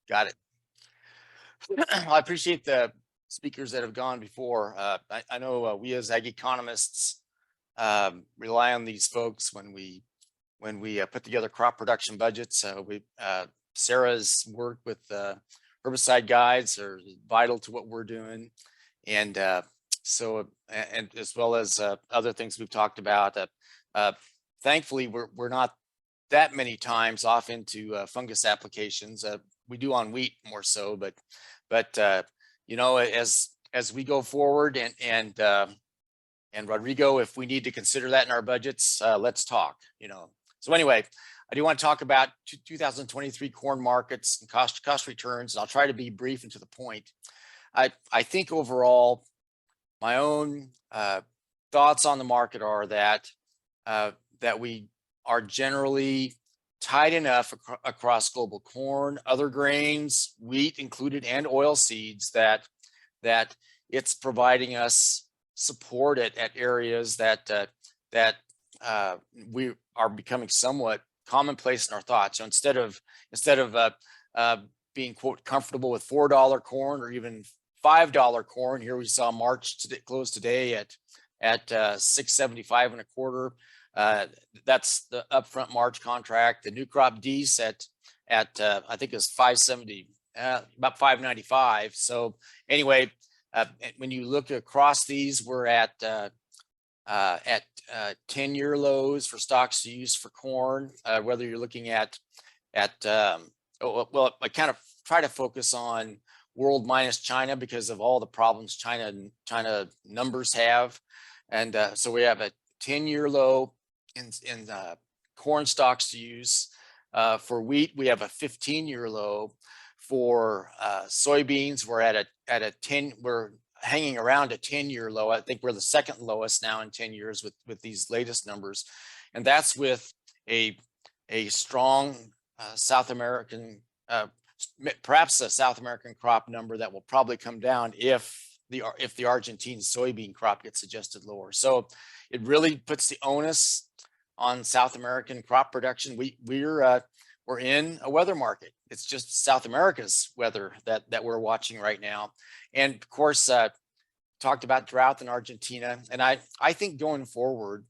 Got it. I appreciate the speakers that have gone before. I know we as ag economists rely on these folks when we put together crop production budgets. Sarah's work with herbicide guides are vital to what we're doing, and and as well as other things we've talked about. Uh, Thankfully, we're not that many times off into fungus applications. We do on wheat more so, but as we go forward and Rodrigo, if we need to consider that in our budgets, let's talk. So anyway, I do want to talk about 2023 corn markets and cost returns. And I'll try to be brief and to the point. I think overall, my own thoughts on the market are that that we are generally tight enough across global corn, other grains, wheat included, and oil seeds that it's providing us support at areas that we are becoming somewhat commonplace in our thoughts. So instead of being quote comfortable with $4 corn or even $5 corn, here we saw March close today at 675 and a quarter. That's the upfront March contract. The new crop D set at I think is 570, about 595. So anyway, when you look across these, we're at 10-year lows for stocks to use for corn. Whether you're looking at I kind of try to focus on world minus China because of all the problems China numbers have, and so we have a 10-year low in corn stocks to use. For wheat, we have a 15-year low. For soybeans, we're at a 10. We're hanging around a 10-year low. I think we're the second lowest now in 10 years with these latest numbers, and that's with a strong South American, perhaps a South American crop number that will probably come down if the Argentine soybean crop gets adjusted lower. So it really puts the onus on South American crop production. We're in a weather market. It's just South America's weather that we're watching right now. And of course, talked about drought in Argentina. And I think going forward,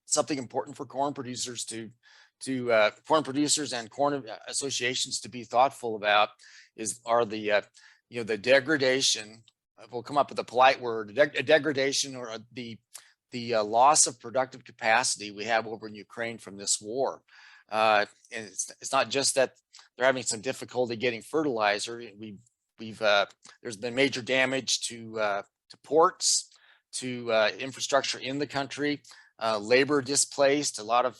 something important for corn producers corn producers and corn associations to be thoughtful about are the degradation. We'll come up with a polite word, a degradation or the loss of productive capacity we have over in Ukraine from this war. And it's not just that they're having some difficulty getting fertilizer. There's been major damage to ports, to infrastructure in the country, labor displaced. A lot of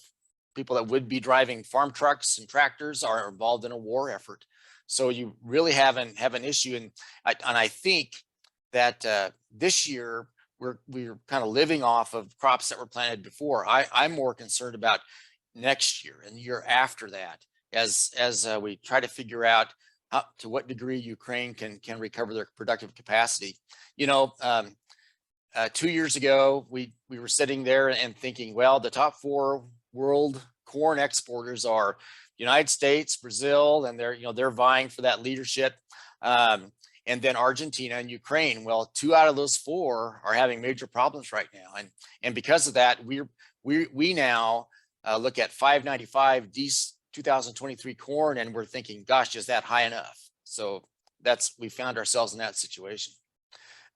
people that would be driving farm trucks and tractors are involved in a war effort. So you really have an issue, and I think that this year we're kind of living off of crops that were planted before. I'm more concerned about next year and the year after that, as we try to figure out to what degree Ukraine can recover their productive capacity. 2 years ago, we were sitting there and thinking, well, the top 4 world corn exporters are United States, Brazil, and they're vying for that leadership. And then Argentina and Ukraine. Well, 2 out of those 4 are having major problems right now, and because of that, we now look at 595 2023 corn, and we're thinking, gosh, is that high enough? So we found ourselves in that situation.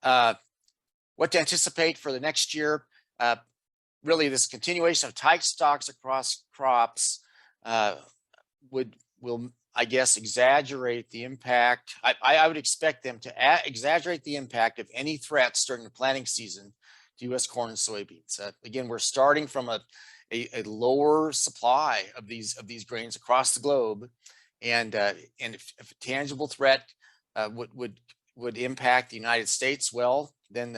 What to anticipate for the next year? Really, this continuation of tight stocks across crops will, I guess, exaggerate the impact. I would expect them to exaggerate the impact of any threats during the planting season to U.S. corn and soybeans. Again, we're starting from a lower supply of these grains across the globe, and if a tangible threat would impact the United States, well, then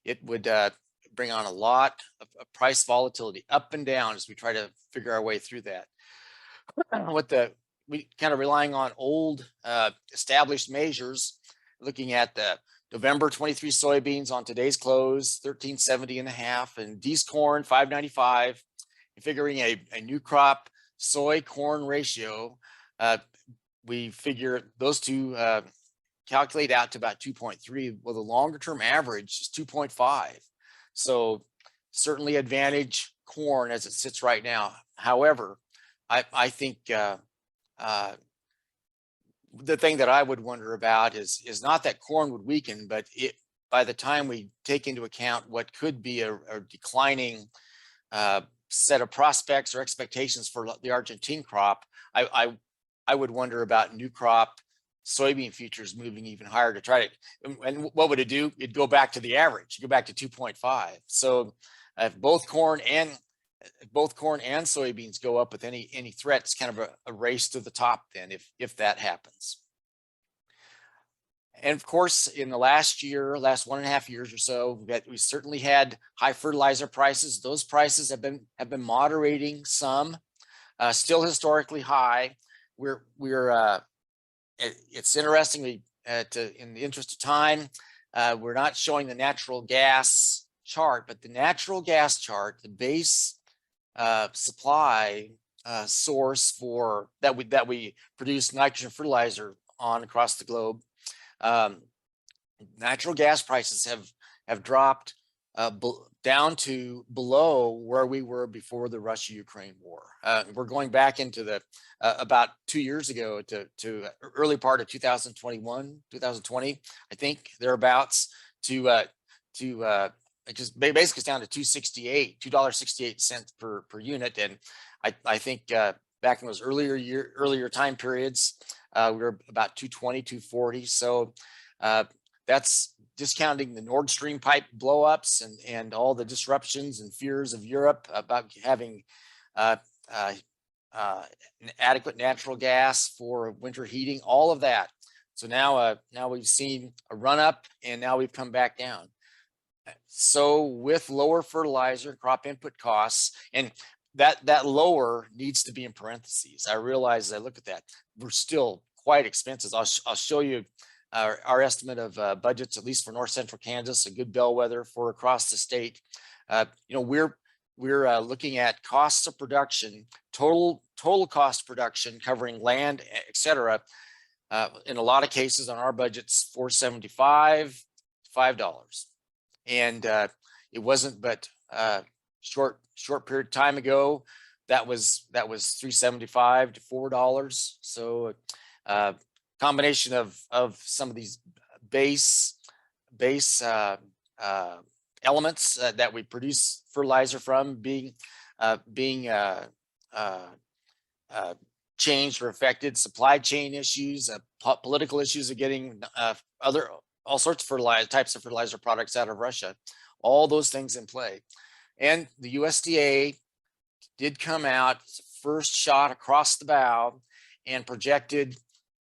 it would bring on a lot of price volatility up and down as we try to figure our way through that. We kind of relying on old established measures, looking at the November 23 soybeans on today's close, 1370 and a half, and D's corn 595, and figuring a new crop soy corn ratio we figure those two calculate out to about 2.3. Well, the longer term average is 2.5. So certainly advantage corn as it sits right now. However, I think the thing that I would wonder about is not that corn would weaken, but by the time we take into account what could be a declining set of prospects or expectations for the Argentine crop, I would wonder about new crop soybean futures moving even higher to try to, and what would it do? It'd go back to the average, go back to 2.5. So if both corn and soybeans go up with any threat, it's kind of a race to the top then if that happens. And of course, in the last 1.5 years or so, we certainly had high fertilizer prices. Those prices have been moderating some, still historically high. It's interesting, in the interest of time, we're not showing the natural gas chart, but the natural gas chart, the base supply source for that we produce nitrogen fertilizer on across the globe. Natural gas prices have dropped down to below where we were before the Russia-Ukraine war. We're going back into the about 2 years ago to early part of 2021, 2020, I think, thereabouts, to it just basically down to $2.68 per unit. And I think back in those earlier time periods, we were about 220, 240. So that's discounting the Nord Stream pipe blowups and all the disruptions and fears of Europe about having adequate natural gas for winter heating, all of that. So now we've seen a run up, and now we've come back down. So with lower fertilizer crop input costs, and that lower needs to be in parentheses. I realize, as I look at that, we're still quite expensive. I'll show you our estimate of budgets, at least for North Central Kansas, a good bellwether for across the state. We're looking at costs of production, total cost of production, covering land, etc. In a lot of cases on our budgets, $4.75 to $5. And it wasn't but short period of time ago that was $3.75 to $4. So combination of some of these base elements that we produce fertilizer from being changed or affected, supply chain issues, political issues of getting all sorts of types of fertilizer products out of Russia, all those things in play. And the USDA did come out, first shot across the bow, and projected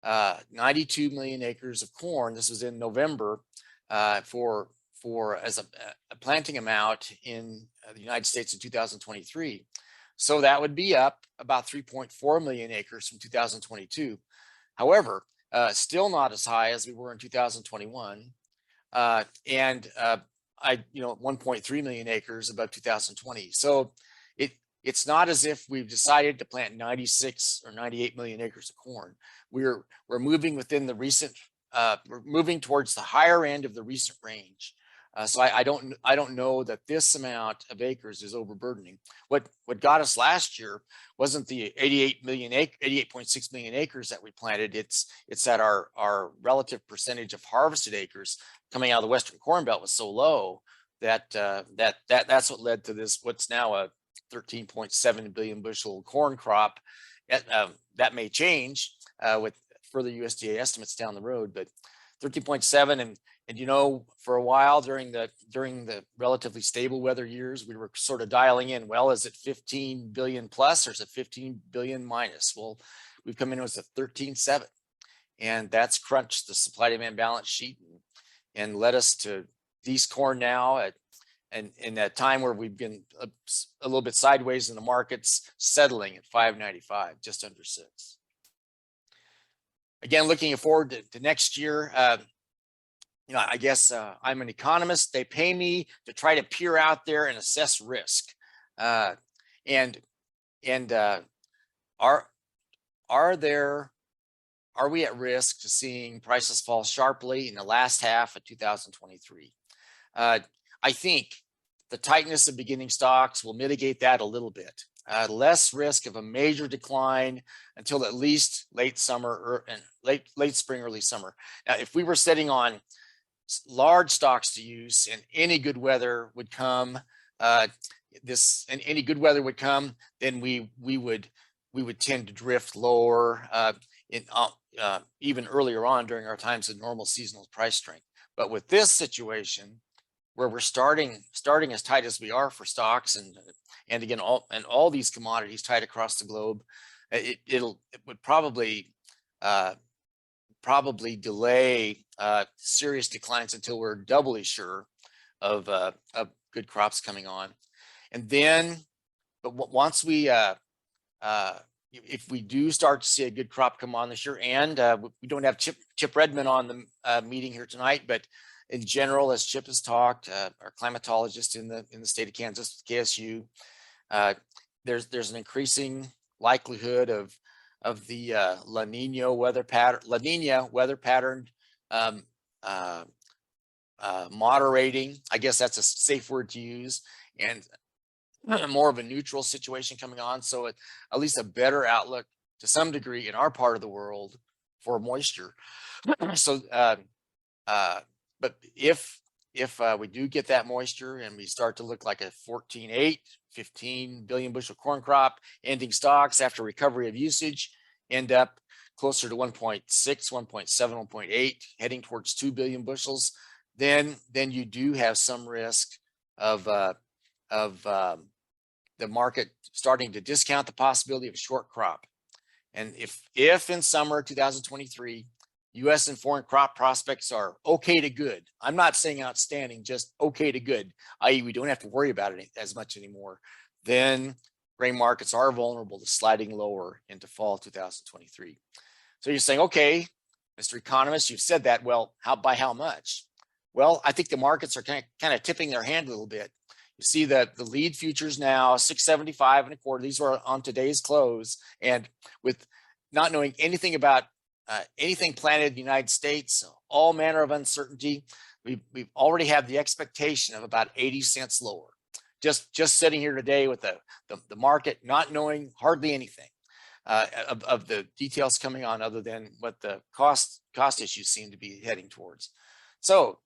92 million acres of corn. This was in November as a planting amount in the United States in 2023. So that would be up about 3.4 million acres from 2022. However, still not as high as we were in 2021, and 1.3 million acres above 2020. So it's not as if we've decided to plant 96 or 98 million acres of corn. We're moving within the recent. We're moving towards the higher end of the recent range. So I don't know that this amount of acres is overburdening. What got us last year wasn't the 88.6 million acres that we planted. It's that our relative percentage of harvested acres coming out of the Western Corn Belt was so low that that's what led to this, what's now a 13.7 billion bushel corn crop. That may change with further USDA estimates down the road, but 13.7, and for a while during the relatively stable weather years, we were sort of dialing in, well, is it 15 billion plus or is it 15 billion minus? Well, we've come in with a 13.7, and that's crunched the supply demand balance sheet and led us to these corn now and in that time where we've been a little bit sideways in the markets, settling at 5.95, just under 6. Again, looking forward to next year, I guess I'm an economist. They pay me to try to peer out there and assess risk. Are there are we at risk to seeing prices fall sharply in the last half of 2023? I think the tightness of beginning stocks will mitigate that a little bit. Less risk of a major decline until at least late summer or and late spring, early summer. Now, if we were sitting on large stocks to use and any good weather would come, any good weather would come, then we would tend to drift lower even earlier on during our times of normal seasonal price strength. But with this situation, where we're starting as tight as we are for stocks and again all these commodities tight across the globe, it would probably delay serious declines until we're doubly sure of good crops coming on. And then, but once we if we do start to see a good crop come on this year, and we don't have Chip Redman on the meeting here tonight, but in general, as Chip has talked, our climatologist in the state of Kansas, KSU, there's an increasing likelihood of the La Nina weather pattern moderating. I guess that's a safe word to use, and more of a neutral situation coming on. So at least a better outlook to some degree in our part of the world for moisture. So, but if we do get that moisture and we start to look like a 14.8, 15 billion bushel corn crop, ending stocks after recovery of usage end up closer to 1.6, 1.7, 1.8, heading towards 2 billion bushels, then you do have some risk of the market starting to discount the possibility of a short crop. And if in summer 2023, U.S. and foreign crop prospects are okay to good, I'm not saying outstanding, just okay to good, i.e. we don't have to worry about it as much anymore, then grain markets are vulnerable to sliding lower into fall 2023. So you're saying, okay, Mr. Economist, you've said that. Well, by how much? Well, I think the markets are kind of tipping their hand a little bit. You see that the lead futures now 675 and a quarter. These were on today's close, and with not knowing anything about anything planted in the United States, all manner of uncertainty, we've already have the expectation of about 80 cents lower. Just sitting here today with the market not knowing hardly anything of the details coming on, other than what the cost issues seem to be heading towards. So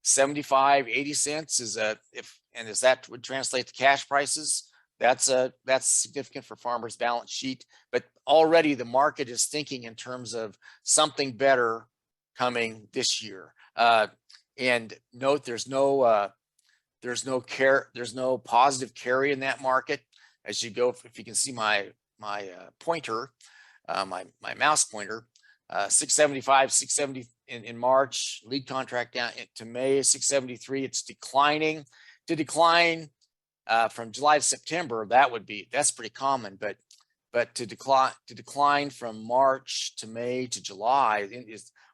75, 80 cents is as that would translate to cash prices, that's significant for farmers' balance sheet. But already the market is thinking in terms of something better coming this year. And note, there's no positive carry in that market. As you go, if you can see my pointer, my mouse pointer, 675, 670 in March, lead contract down to May, 673. It's declining. To decline from July to September, that's pretty common, but to decline from March to May to July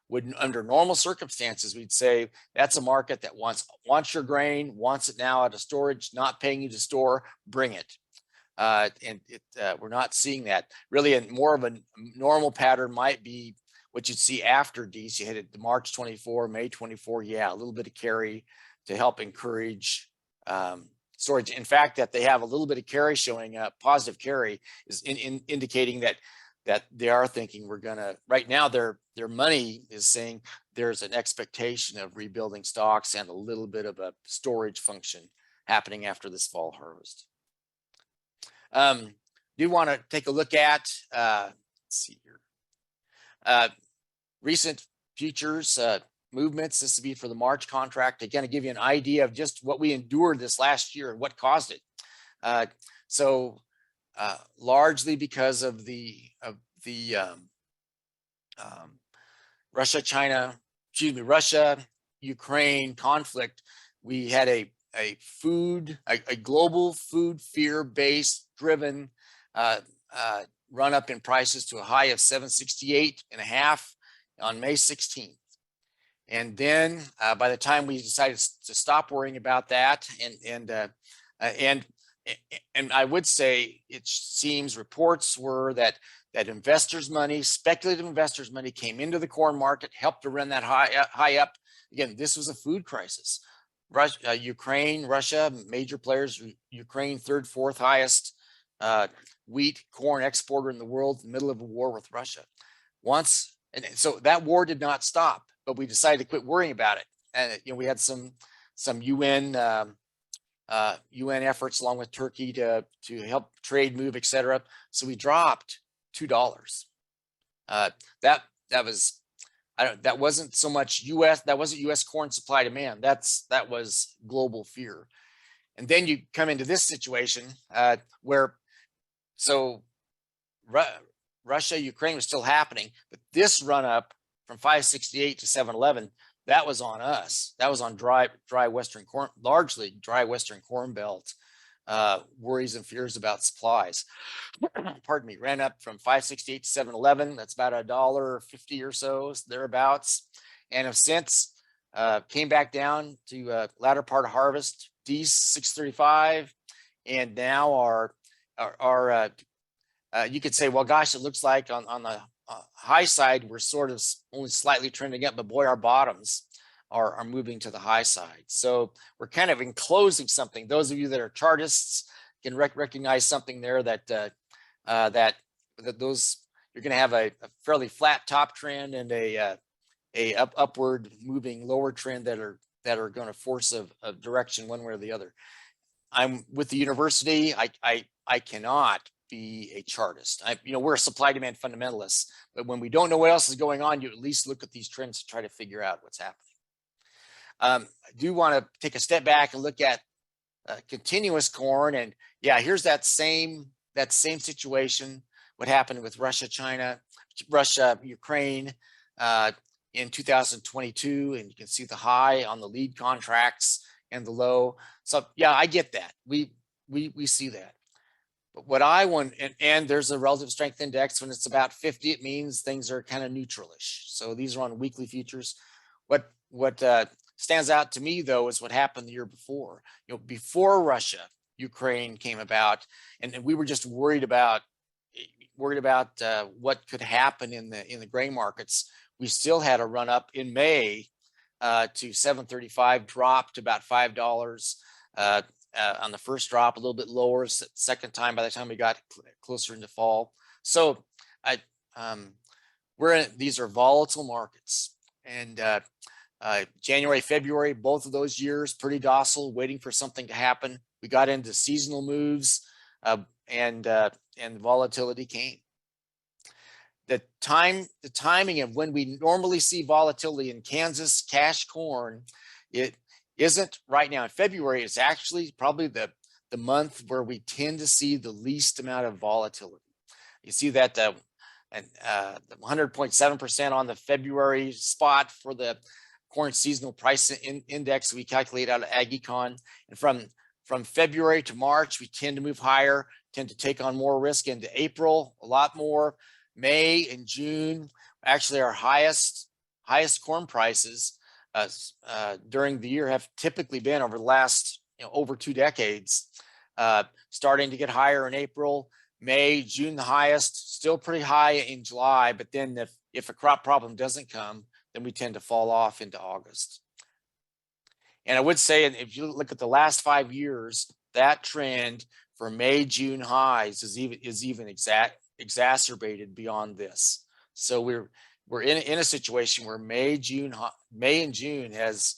would, under normal circumstances, we'd say that's a market that wants your grain, wants it now out of storage, not paying you to store, bring it. And we're not seeing that really. And more of a normal pattern might be what you'd see after DC. You hit it March 24, May 24. Yeah, a little bit of carry to help encourage storage. In fact, that they have a little bit of carry showing up, positive carry, is indicating that they are thinking we're gonna. Right now, their money is saying there's an expectation of rebuilding stocks and a little bit of a storage function happening after this fall harvest. Do want to take a look at let's see here. Recent futures movements. This would be for the March contract to kind of give you an idea of just what we endured this last year and what caused it. So largely because of the Russia-Ukraine conflict, we had a global food fear-based driven run up in prices to a high of 768.5 on May 16th. And then by the time we decided to stop worrying about that, and I would say it seems reports were that that investors' money, speculative investors' money, came into the corn market, helped to run that high up. Again, this was a food crisis. Ukraine, Russia, major players. Ukraine, third, fourth highest wheat, corn exporter in the world, in the middle of a war with Russia. And so that war did not stop, but we decided to quit worrying about it. And we had some UN efforts along with Turkey to help trade move, etc. So we dropped $2. That wasn't so much US. That wasn't US corn supply demand. That was global fear. And then you come into this situation where Russia, Ukraine was still happening, but this run up from 568 to 711, that was on us. That was on dry Western corn, largely dry Western corn belt worries and fears about supplies. Pardon me, ran up from 568 to 711. That's about $1.50 or so, thereabouts, and have since came back down to latter part of harvest, D 635, and now our you could say, well, gosh, it looks like on the high side, we're sort of only slightly trending up, but boy, our bottoms are moving to the high side. So we're kind of enclosing something. Those of you that are chartists can recognize something there that those you're going to have a fairly flat top trend and a upward moving lower trend that are going to force a direction one way or the other. I'm with the university. I cannot be a chartist. We're a supply demand fundamentalists, but when we don't know what else is going on, you at least look at these trends to try to figure out what's happening. I do want to take a step back and look at continuous corn, and yeah, here's that same situation. What happened with Russia, Ukraine in 2022, and you can see the high on the lead contracts and the low. So yeah, I get that. We see that. But what I want, and there's a relative strength index. When it's about 50, it means things are kind of neutralish. So these are on weekly futures. What stands out to me though is what happened the year before. Before Russia, Ukraine came about, and we were just worried about what could happen in the grain markets. We still had a run up in May to 735, dropped about $5. On the first drop, a little bit lower. Second time, by the time we got closer into fall. So these are volatile markets, and January, February, both of those years, pretty docile, waiting for something to happen. We got into seasonal moves, and volatility came. The timing of when we normally see volatility in Kansas cash corn, it isn't right now in February. It's actually probably the month where we tend to see the least amount of volatility. You see that 100.7% on the February spot for the corn seasonal price index we calculate out of AgEcon. And from February to March, we tend to move higher, tend to take on more risk. Into April, a lot more. May and June, actually our highest corn prices during the year have typically been over the last over 2 decades, starting to get higher in April, May, June the highest, still pretty high in July, but then if a crop problem doesn't come, then we tend to fall off into August. And I would say, and if you look at the last 5 years, that trend for May, June highs is even exacerbated beyond this. So we're in a situation where May and June has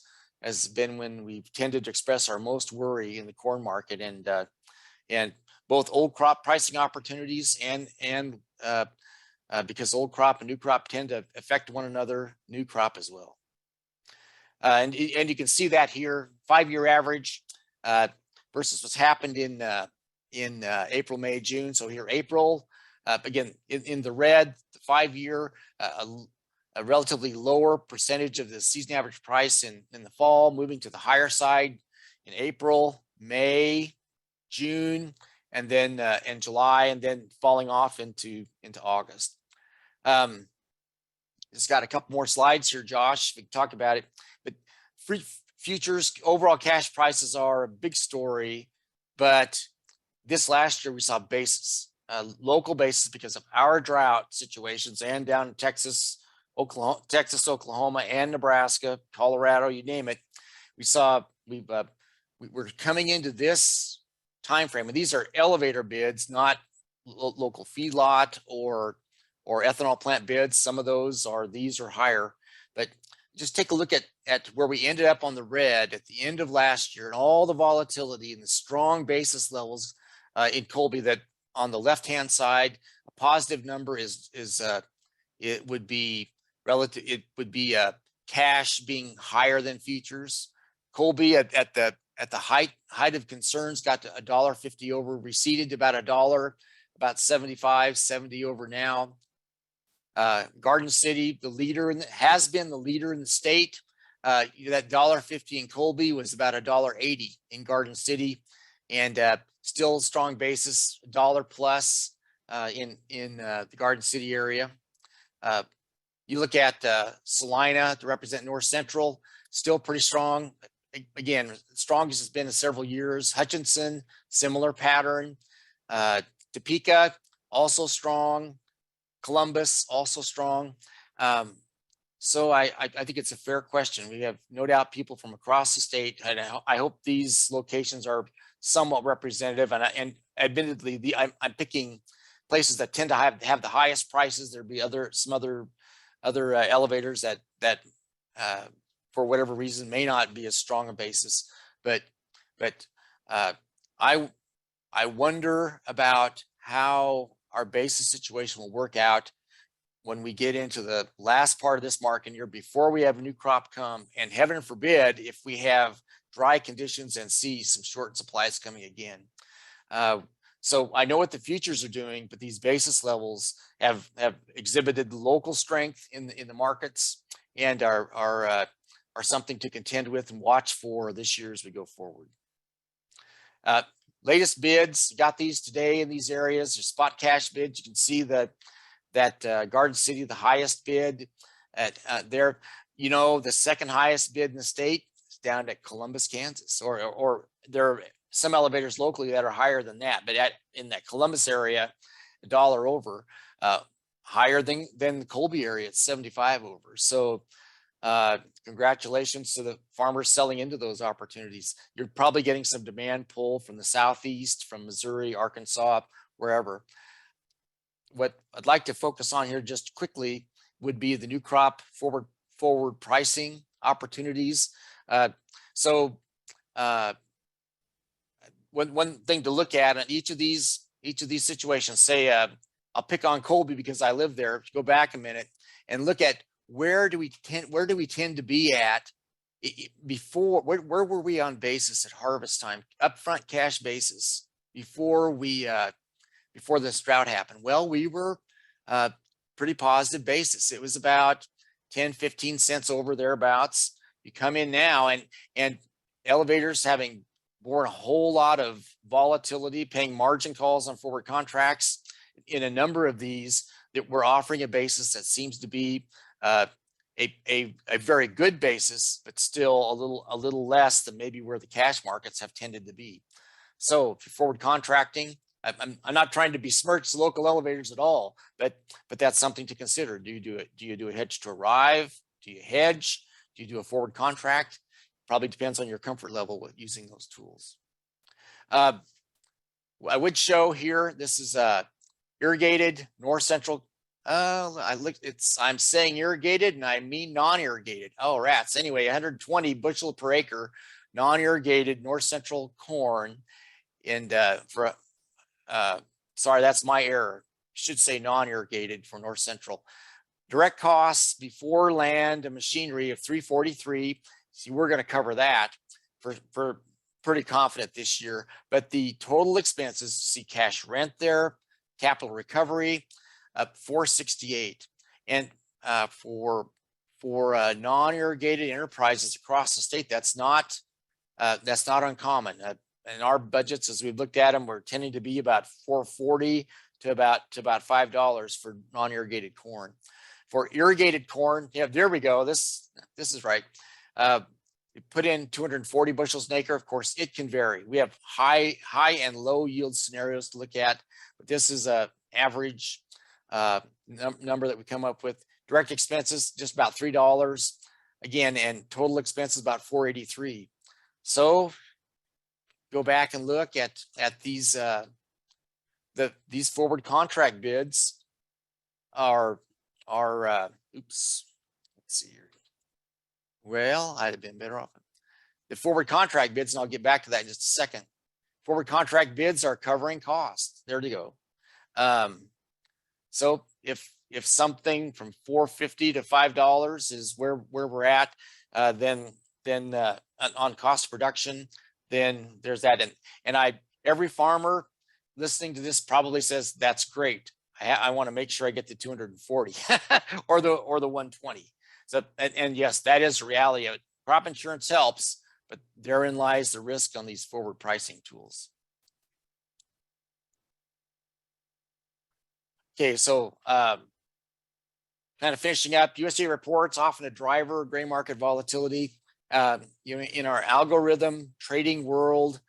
been when we've tended to express our most worry in the corn market, and both old crop pricing opportunities and because old crop and new crop tend to affect one another, new crop as well. And you can see that here, 5-year average versus what's happened in April, May, June. So here, April, again, in the red, the 5-year, a relatively lower percentage of the season average price in the fall, moving to the higher side in April, May, June, and then in July, and then falling off into August. It's got a couple more slides here, Josh. We can talk about it. But free futures, overall cash prices are a big story. But this last year we saw basis. local basis because of our drought situations, and down in Texas, Oklahoma, and Nebraska, Colorado, you name it. We're coming into this time frame, and these are elevator bids, not local feedlot or ethanol plant bids. Some of those these are higher, but just take a look at where we ended up on the red at the end of last year, and all the volatility and the strong basis levels in Colby. That on the left hand side, a positive number it would be relative. It would be cash being higher than futures. Colby at the height of concerns got to $1.50 over, receded to about $1, about 75, 70 over now. Garden City, the leader has been the leader in the state. That $1.50 in Colby was about $1.80 in Garden City, and still strong basis, $1 plus in the Garden City area. You look at Salina to represent North Central, still pretty strong. Again, strongest it's been in several years. Hutchinson, similar pattern. Topeka, also strong. Columbus, also strong. So I think it's a fair question. We have no doubt people from across the state, and I hope these locations are somewhat representative. And admittedly, I'm picking places that tend to have the highest prices. There'd be some other elevators that for whatever reason may not be as strong a basis. But I wonder about how our basis situation will work out when we get into the last part of this market year before we have a new crop come, and heaven forbid if we have dry conditions and see some short supplies coming again. So I know what the futures are doing, but these basis levels have exhibited local strength in the markets, and are something to contend with and watch for this year as we go forward. Latest bids, got these today in these areas. There's spot cash bids. You can see that Garden City, the highest bid there. You know, the second highest bid in the state is down at Columbus, Kansas, or there are some elevators locally that are higher than that, but in that Columbus area, $1 over, higher than the Colby area at 75 over. So congratulations to the farmers selling into those opportunities. You're probably getting some demand pull from the Southeast, from Missouri, Arkansas, wherever. What I'd like to focus on here just quickly would be the new crop forward pricing opportunities. One thing to look at in each of these situations, say I'll pick on Colby because I live there. Go back a minute and look at where do we tend to be at before, where were we on basis at harvest time, upfront cash basis before this drought happened? Well, we were pretty positive basis. It was about 10-15 cents over thereabouts. You come in now and elevators having borne a whole lot of volatility, paying margin calls on forward contracts in a number of these, that we're offering a basis that seems to be a very good basis, but still a little less than maybe where the cash markets have tended to be. So if you're forward contracting, I'm not trying to besmirch the local elevators at all, but that's something to consider. Do you do a hedge to arrive? Do you hedge? Do you do a forward contract? Probably depends on your comfort level with using those tools. I would show here, this is irrigated North Central. I'm saying irrigated and I mean non-irrigated. Oh, rats. Anyway, 120 bushel per acre, non-irrigated North Central corn. And sorry, that's my error. Should say non-irrigated for North Central. Direct costs before land and machinery of $343. See, we're going to cover that for pretty confident this year. But the total expenses, see cash rent there, capital recovery, $468. And for non-irrigated enterprises across the state, that's not uncommon. In our budgets, as we've looked at them, we're tending to be about $440 to about $5 for non-irrigated corn. For irrigated corn, yeah, there we go. This is right. You put in 240 bushels an acre. Of course, it can vary. We have high and low yield scenarios to look at, but this is a average number that we come up with. Direct expenses, just about $3 again, and total expenses about $483. So go back and look at these these forward contract bids are oops, let's see here. Well, I'd have been better off. The forward contract bids, and I'll get back to that in just a second. Forward contract bids are covering costs. There you go. So if something from $4.50 to $5 is where we're at, then on cost of production, then there's that. And every farmer listening to this probably says that's great. I want to make sure I get the 240 or the 120. So and yes, that is reality. Crop insurance helps, but therein lies the risk on these forward pricing tools. Okay, so kind of finishing up, USDA reports often a driver of grain market volatility. In our algorithm trading world,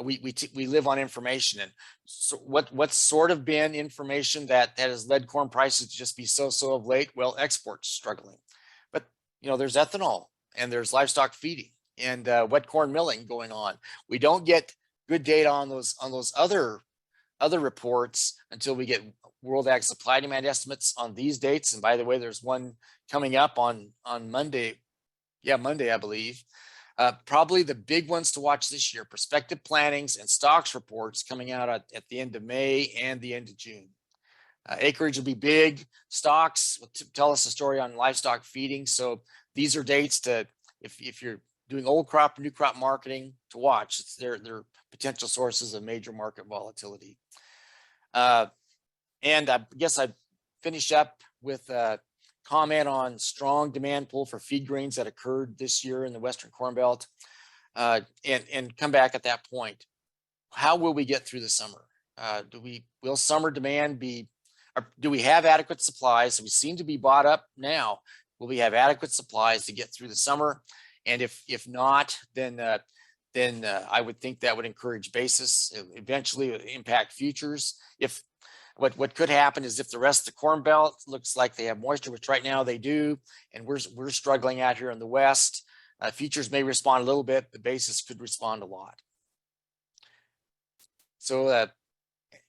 we live on information, and so what's sort of been information that has led corn prices to just be so of late? Well, exports struggling, but there's ethanol and there's livestock feeding and wet corn milling going on. We don't get good data on those other reports until we get World Ag Supply Demand estimates on these dates. And by the way, there's one coming up on Monday. Yeah, Monday, I believe. Probably the big ones to watch this year: prospective plantings and stocks reports coming out at the end of May and the end of June. Acreage will be big. Stocks will tell us a story on livestock feeding. So these are dates to, if you're doing old crop or new crop marketing, to watch. They're potential sources of major market volatility. And I guess I finish up with a comment on strong demand pull for feed grains that occurred this year in the Western Corn Belt, and come back at that point. How will we get through the summer? Will summer demand be, or do we have adequate supplies? We seem to be bought up now. Will we have adequate supplies to get through the summer? And if not, then I would think that would encourage basis, eventually impact futures. If what could happen is if the rest of the Corn Belt looks like they have moisture, which right now they do, and we're struggling out here in the West, futures may respond a little bit. The basis could respond a lot. So,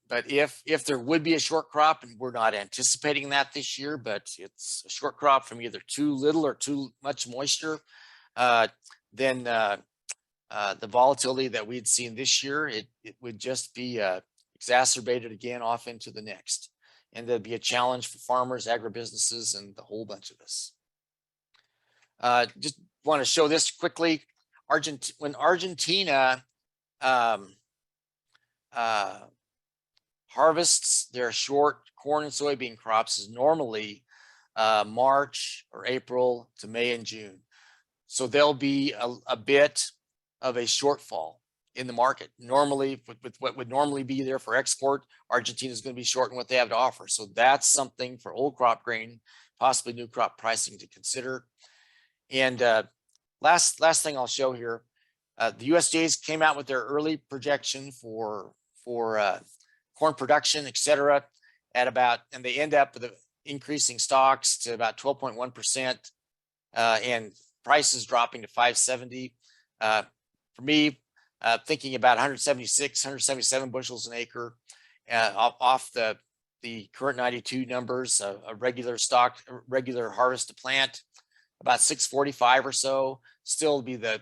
but if there would be a short crop, and we're not anticipating that this year, but it's a short crop from either too little or too much moisture, then the volatility that we'd seen this year, it would just be exacerbated again off into the next. And there'd be a challenge for farmers, agribusinesses, and the whole bunch of us. Just want to show this quickly. When Argentina harvests their short corn and soybean crops is normally March or April to May and June. So there'll be a bit of a shortfall in the market. Normally, with what would normally be there for export, Argentina is going to be short in what they have to offer. So that's something for old crop grain, possibly new crop pricing to consider. And last thing I'll show here, the USDA came out with their early projection for corn production, et cetera, at about, and they end up with increasing stocks to about 12.1%, and prices dropping to 570. For me, thinking about 177 bushels an acre off the current 92 numbers, a regular harvest to plant, about 645 or so, still be the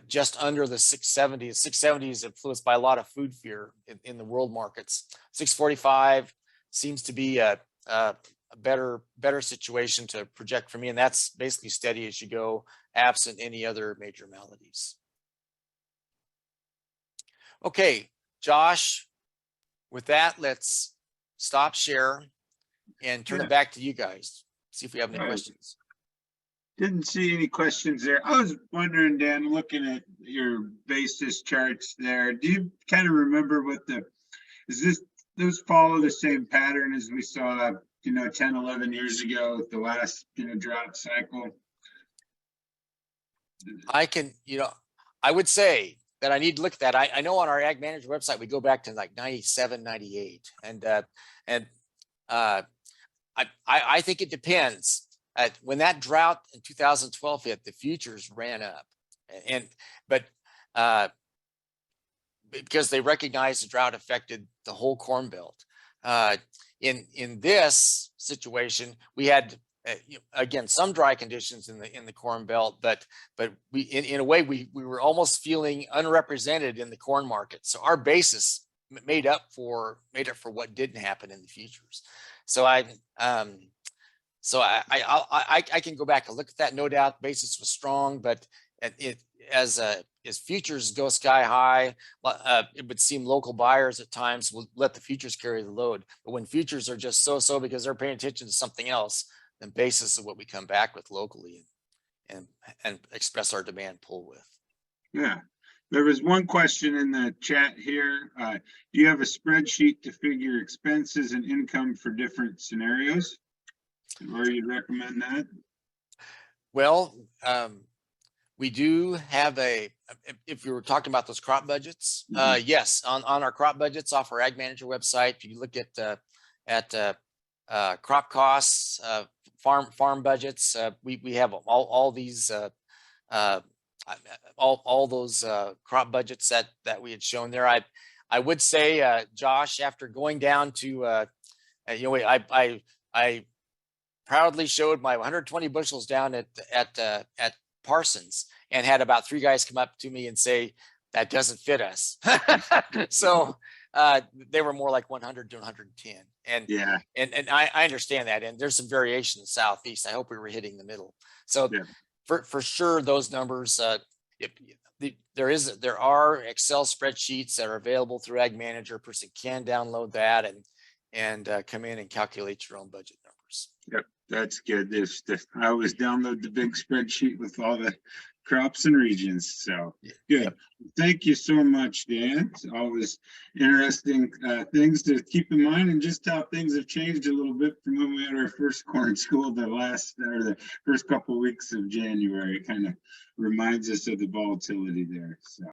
just under the 670. 670 is influenced by a lot of food fear in the world markets. 645 seems to be a better situation to project for me, and that's basically steady as you go, absent any other major maladies. Okay, Josh, with that, let's stop share and turn it back to you guys. See if we have any questions. Didn't see any questions there. I was wondering, Dan, looking at your basis charts there, do you kind of remember what those follow the same pattern as we saw, 10, 11 years ago with the last, drought cycle? I can, I would say that I need to look at that. I know on our ag manager website, we go back to like 97, 98. And I think it depends. When that drought in 2012 hit, the futures ran up, but because they recognized the drought affected the whole corn belt. In this situation, we had again some dry conditions in the corn belt, but we in a way we were almost feeling unrepresented in the corn market. So our basis made up for what didn't happen in the futures. So I can go back and look at that. No doubt, basis was strong, but as futures go sky high, it would seem local buyers at times will let the futures carry the load. But when futures are just so because they're paying attention to something else, then basis is what we come back with locally and express our demand pull with. Yeah. There was one question in the chat here. Do you have a spreadsheet to figure expenses and income for different scenarios? Or you'd recommend that? Well, we do have if we were talking about those crop budgets, yes, on our crop budgets off our ag manager website, if you look at crop costs, farm budgets, we have all these all those crop budgets that we had shown there. I would say, Josh, after going down to I proudly showed my 120 bushels down at Parsons and had about 3 guys come up to me and say, that doesn't fit us. So they were more like 100 to 110. And yeah, and I understand that. And there's some variation in the Southeast. I hope we were hitting the middle. So yeah, for sure, those numbers, there are Excel spreadsheets that are available through Ag Manager. A person can download that and come in and calculate your own budget numbers. Yep. That's good. I always download the big spreadsheet with all the crops and regions. So good. Yep. Thank you so much, Dan. It's always interesting things to keep in mind, and just how things have changed a little bit from when we had our first corn school the first couple of weeks of January. It kind of reminds us of the volatility there. So.